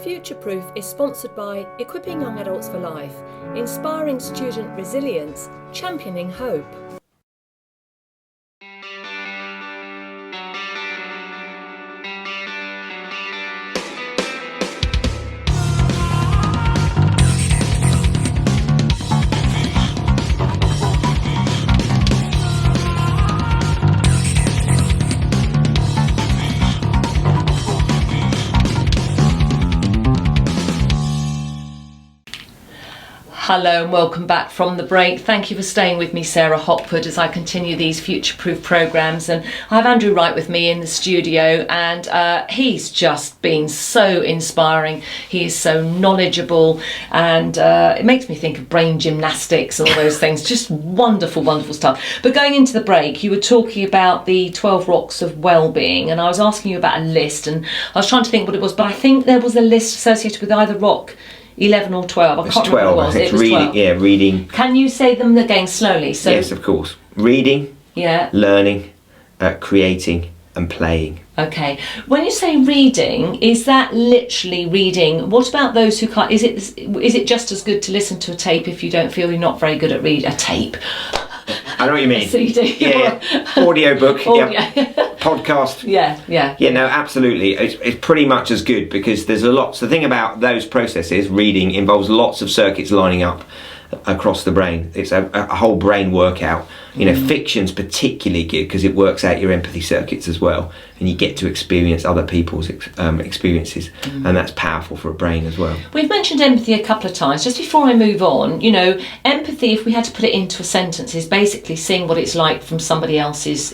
Future Proof is sponsored by Equipping Young Adults for Life, inspiring student resilience, championing hope. Hello and welcome back from the break. Thank you for staying with me, Sarah Hopwood, as I continue these future-proof programmes. And I have Andrew Wright with me in the studio, and he's just been so inspiring. He is so knowledgeable, and it makes me think of brain gymnastics and all those things. Just wonderful, wonderful stuff. But going into the break, you were talking about the 12 rocks of well-being, and I was asking you about a list, and I was trying to think what it was, but I think there was a list associated with either rock 11 or 12. I can't remember what it was. It's reading, 12. Yeah, reading. Can you say them again slowly? So, yes, of course. Reading, learning, creating and playing. Okay. When you say reading, is that literally reading? What about those who can't? Is it just as good to listen to a tape if you don't feel you're not very good at reading a tape? I know what you mean. CD. Yeah. Audiobook. Yeah. Podcast. Yeah. Yeah, no, absolutely. It's pretty much as good because there's so the thing about those processes, reading, involves lots of circuits lining up across the brain. It's a whole brain workout. Fiction's particularly good because it works out your empathy circuits as well, and you get to experience other people's experiences, and that's powerful for a brain as well. We've mentioned empathy a couple of times. Just before I move on, empathy, if we had to put it into a sentence, is basically seeing what it's like from someone else's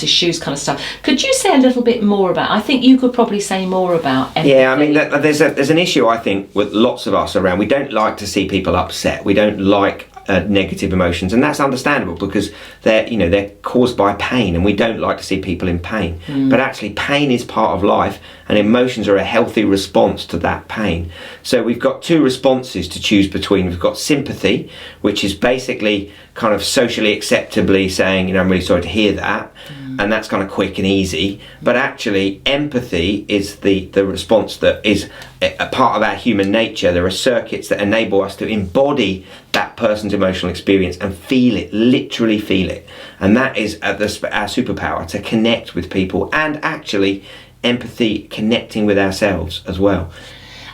shoes kind of stuff. Could you say a little bit more about? I think you could probably say more about empathy. Yeah, I mean, there's an issue I think with lots of us around. We don't like to see people upset. We don't like negative emotions, and that's understandable because they're caused by pain, and we don't like to see people in pain. But actually, pain is part of life, and emotions are a healthy response to that pain. So we've got two responses to choose between. We've got sympathy, which is basically kind of socially acceptably saying, I'm really sorry to hear that, and that's kind of quick and easy. But actually, empathy is the response that is a part of our human nature. There are circuits that enable us to embody that person's emotional experience and feel it, literally feel it. And that is our superpower, to connect with people, and actually empathy connecting with ourselves as well.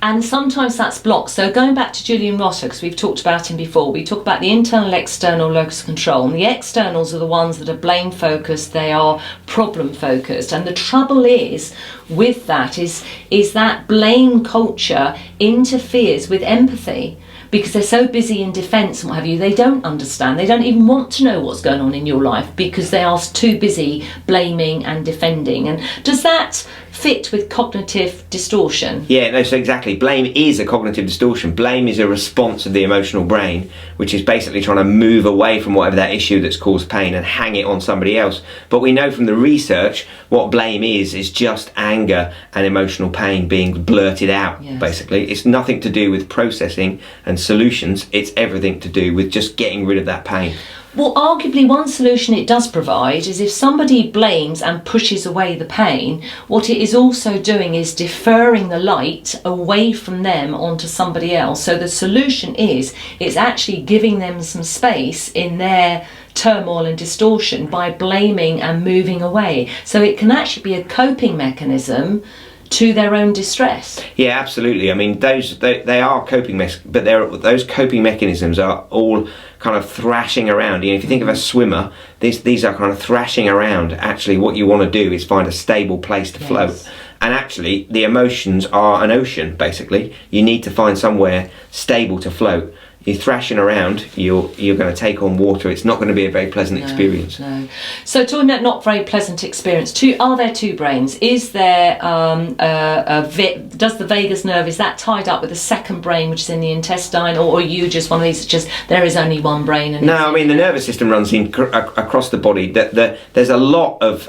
And sometimes that's blocked. So going back to Julian Rotter, because we've talked about him before, we talk about the internal, external locus of control. And the externals are the ones that are blame focused, they are problem focused. And the trouble is with that is that blame culture interferes with empathy. Because they're so busy in defence and what have you, they don't understand. They don't even want to know what's going on in your life because they are too busy blaming and defending. And does that fit with cognitive distortion? Yeah, no, so exactly. Blame is a cognitive distortion. Blame is a response of the emotional brain, which is basically trying to move away from whatever that issue that's caused pain and hang it on somebody else. But we know from the research what blame is just anger and emotional pain being blurted out, basically. It's nothing to do with processing and solutions. It's everything to do with just getting rid of that pain. Well, arguably one solution it does provide is if somebody blames and pushes away the pain, what it is also doing is deferring the light away from them onto somebody else. So the solution is it's actually giving them some space in their turmoil and distortion by blaming and moving away. So it can actually be a coping mechanism to their own distress. Yeah, absolutely. I mean, they are coping but those coping mechanisms are all kind of thrashing around. If you think of a swimmer, these are kind of thrashing around. Actually, what you want to do is find a stable place to float. And actually, the emotions are an ocean, basically. You need to find somewhere stable to float. You're thrashing around, you're going to take on water. It's not going to be a very pleasant experience. No. So talking about not very pleasant experience, are there two brains? Is there does the vagus nerve, is that tied up with the second brain, which is in the intestine, or are you just one of these? Just there is only one brain? And no, I mean the nervous system runs across the body. There's a lot of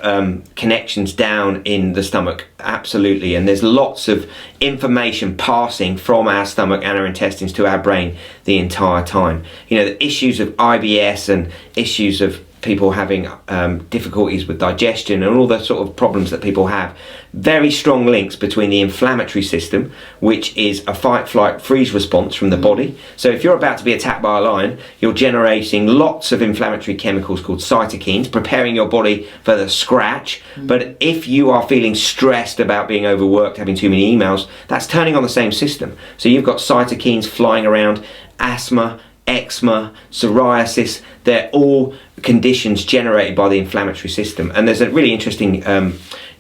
connections down in the stomach, absolutely, and there's lots of information passing from our stomach and our intestines to our brain the entire time. The issues of IBS and issues of people having difficulties with digestion and all the sort of problems that people have. Very strong links between the inflammatory system, which is a fight, flight, freeze response from the body. So if you're about to be attacked by a lion, you're generating lots of inflammatory chemicals called cytokines, preparing your body for the scratch. But if you are feeling stressed about being overworked, having too many emails, that's turning on the same system. So you've got cytokines flying around, asthma, eczema, psoriasis. They're all conditions generated by the inflammatory system. And there's a really interesting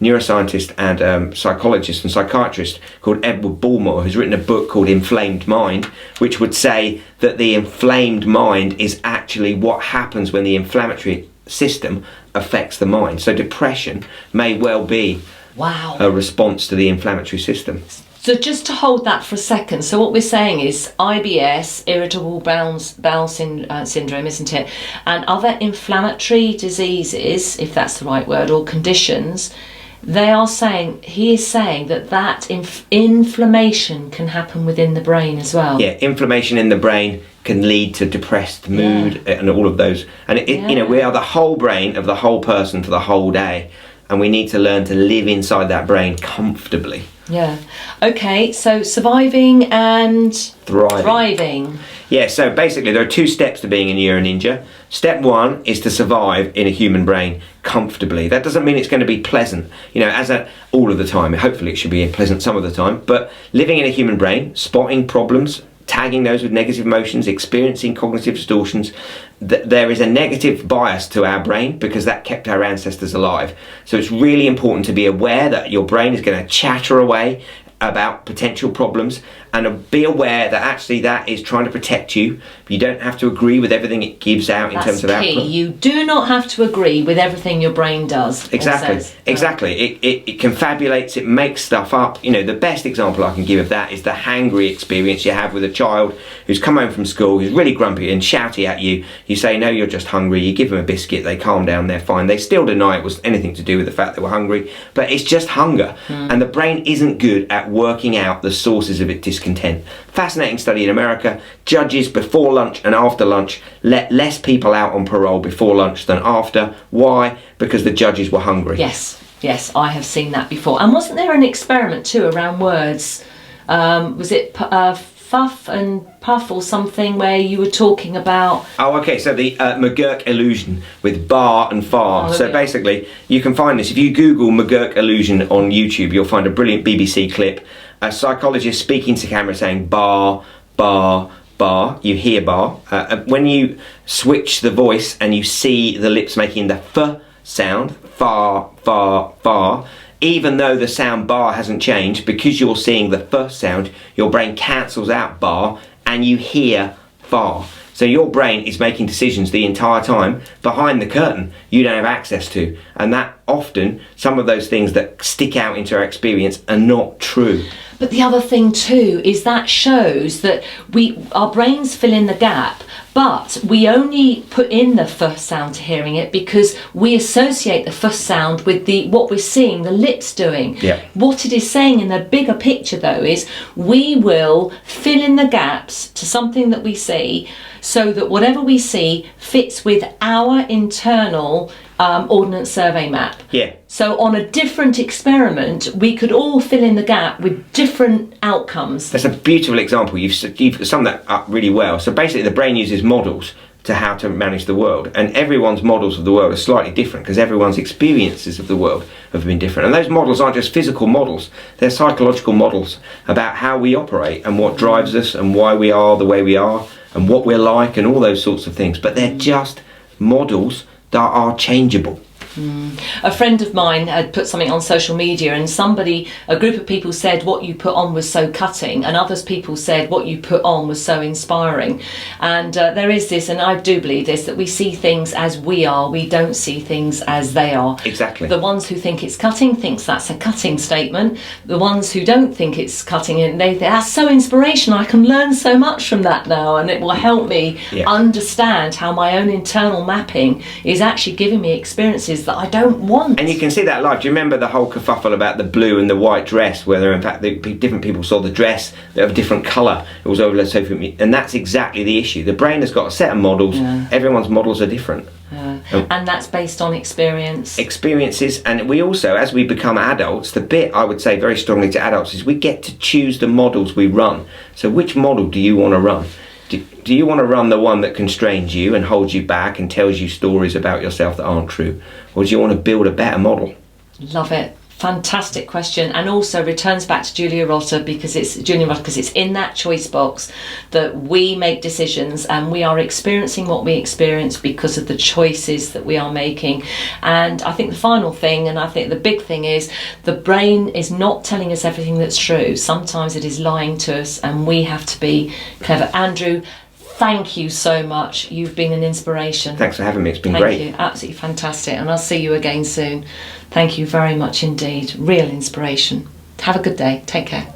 neuroscientist and psychologist and psychiatrist called Edward Bullmore, who's written a book called Inflamed Mind, which would say that the inflamed mind is actually what happens when the inflammatory system affects the mind. So depression may well be a response to the inflammatory system. So just to hold that for a second, so what we're saying is IBS, irritable bowel syndrome, isn't it? And other inflammatory diseases, if that's the right word, or conditions, he is saying that inflammation can happen within the brain as well. Yeah, inflammation in the brain can lead to depressed mood and all of those. And we are the whole brain of the whole person for the whole day. And we need to learn to live inside that brain comfortably. Yeah. Okay, so surviving and thriving. Yeah, so basically there are 2 steps to being a Neuro-Ninja. Step 1 is to survive in a human brain comfortably. That doesn't mean it's going to be pleasant, all of the time. Hopefully it should be pleasant some of the time. But living in a human brain, spotting problems, tagging those with negative emotions, experiencing cognitive distortions, there is a negative bias to our brain because that kept our ancestors alive. So it's really important to be aware that your brain is going to chatter away about potential problems, and be aware that actually that is trying to protect you. You don't have to agree with everything it gives out in terms of output. You do not have to agree with everything your brain does. Exactly. It confabulates, it makes stuff up. The best example I can give of that is the hangry experience you have with a child who's come home from school, who's really grumpy and shouty at you. You say, no, you're just hungry. You give them a biscuit, they calm down, they're fine. They still deny it was anything to do with the fact they were hungry, but it's just hunger. And the brain isn't good at working out the sources of its discontent. Fascinating study in America. Judges before lunch and after lunch let less people out on parole before lunch than after. Why? Because the judges were hungry. Yes, I have seen that before. And wasn't there an experiment too around words? Was it fuff and puff or something, where you were talking about... Oh, okay, so the McGurk illusion with bar and far. So basically, you can find this. If you Google McGurk illusion on YouTube, you'll find a brilliant BBC clip. A psychologist speaking to camera saying bar, bar, bar. You hear bar. When you switch the voice and you see the lips making the f sound, far, far, far, even though the sound bar hasn't changed, because you're seeing the f sound, your brain cancels out bar and you hear far. So your brain is making decisions the entire time behind the curtain you don't have access to. And that often, some of those things that stick out into our experience are not true. But the other thing too is that shows that our brains fill in the gap, but we only put in the f sound to hearing it because we associate the f sound with what we're seeing the lips doing. Yeah. What it is saying in the bigger picture though is we will fill in the gaps to something that we see, so that whatever we see fits with our internal ordnance survey map. Yeah. So on a different experiment, we could all fill in the gap with different outcomes. That's a beautiful example. You've summed that up really well. So basically the brain uses models to how to manage the world, and everyone's models of the world are slightly different because everyone's experiences of the world have been different. And those models aren't just physical models, they're psychological models about how we operate and what drives us and why we are the way we are and what we're like and all those sorts of things. But they're just models that are changeable. A friend of mine had put something on social media, and a group of people said what you put on was so cutting, and others people said what you put on was so inspiring. And there is this, and I do believe this, that we see things as we are, we don't see things as they are. Exactly. The ones who think it's cutting thinks that's a cutting statement. The ones who don't think it's cutting, and they think that's so inspirational, I can learn so much from that now, and it will help me understand how my own internal mapping is actually giving me experiences that I don't want. And you can see that live. Do you remember the whole kerfuffle about the blue and the white dress, where in fact different people saw the dress of a different colour? It was over social media, and that's exactly the issue. The brain has got a set of models. Everyone's models are different. And that's based on experiences. And we also, as we become adults, the bit I would say very strongly to adults is we get to choose the models we run. So which model do you want to run? Do you want to run the one that constrains you and holds you back and tells you stories about yourself that aren't true? Or do you want to build a better model? Love it. Fantastic question, and also returns back to Julia Rotter because it's in that choice box that we make decisions, and we are experiencing what we experience because of the choices that we are making. And I think the final thing, and I think the big thing, is the brain is not telling us everything that's true. Sometimes it is lying to us, and we have to be clever. Andrew, thank you so much. You've been an inspiration. Thanks for having me. It's been great. Thank you. Absolutely fantastic. And I'll see you again soon. Thank you very much indeed. Real inspiration. Have a good day. Take care.